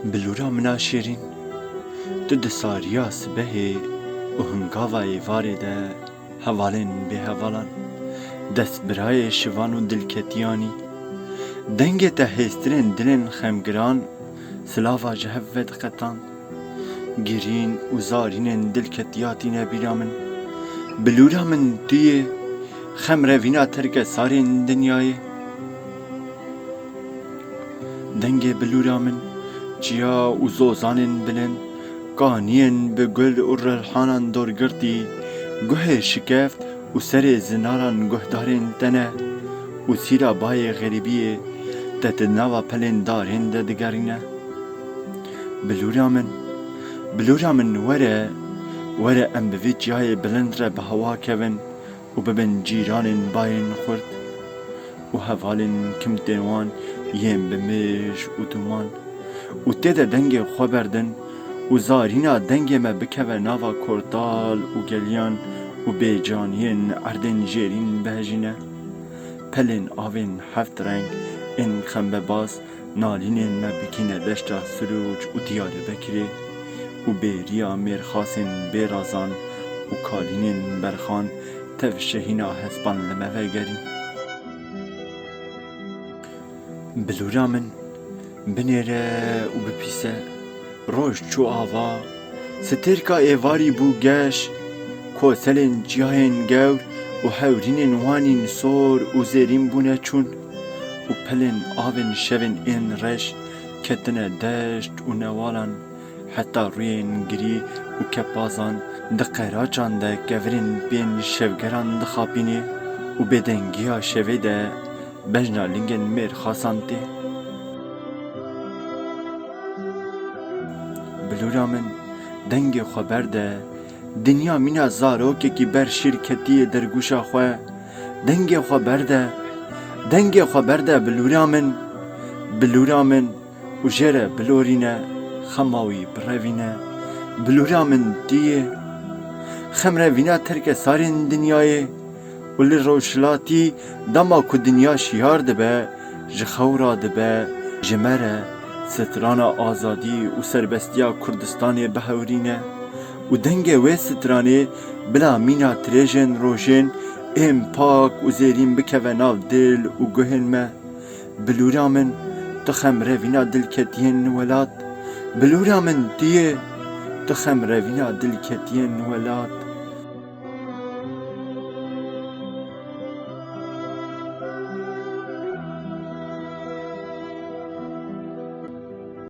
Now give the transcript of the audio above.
بلورا منا شیرین تو دساریا سبهی و هنگاوای وارده هوالن به هوالان دست برای شوان و دلکتیانی دنگ تهسترین دلن خمگران سلاوا جهود قطان گیرین و زارین دلکتیاتی نبیرا من بلورا من توی خمره وینا ترک سارین دنیای دنگ بلورا من جیا و زوزانن بلن قانین به گل و رلحانان دورگردی گوه شکفت و سر زناران گهدارن تنه و سیرا بای غریبیه تت نوا پلن دارن ددگرینه بلورا من وره ام بوی جای بلند را به هوا کون و ببن جیران باین خورد و هوالن کم دیوان یم بمش و دومان و تیده دنگ خو بردن و زارینا دنگ ما بکوه ناوا کورتال و گلیان و بیجانین اردن جیرین بهجینه پلن آوین هفت رنگ این خمبه باز نالینین ما بکینه دشتا سروج و دیاره بکری و بیریا میرخاسن بیرازان و کالینین برخان تف شهینا هسپان لموه گرین بلورا من بنیره و بپیسه روش چو آوا سترکا ایواری بو گش کوسلن جیاهن گور و هورین وانین سور و زیرین بونه چون و پلن آون شون این رش کتنه دشت و نوالان حتی روین گری و کپازان دقیراجان ده گورین بین شوگران دخابینی و بدنگیا شوه ده بجنا لنگن میر خاسانتی بلورا من دنگ خبر ده دنیا مینا زاروکه کی بر شرکتی درگوشا خواه دنگ خبر ده بلورا من و جره بلورینه خماوی بروینه بلورا من دیه خمره وینا ترک سارین دنیای ولی روشلاتی دما که دنیا شیار دبه جخورا دبه جمره ستران آزادی و سربستیا کردستان بهورینه و دنگ و سترانه بلا مینا تریجن روشن ام پاک و زیرین بکوه ناو دل و گوهن ما بلورا من تخمره وینا دل کتین ولاد بلورا من دیه تخمره وینا دل کتین ولاد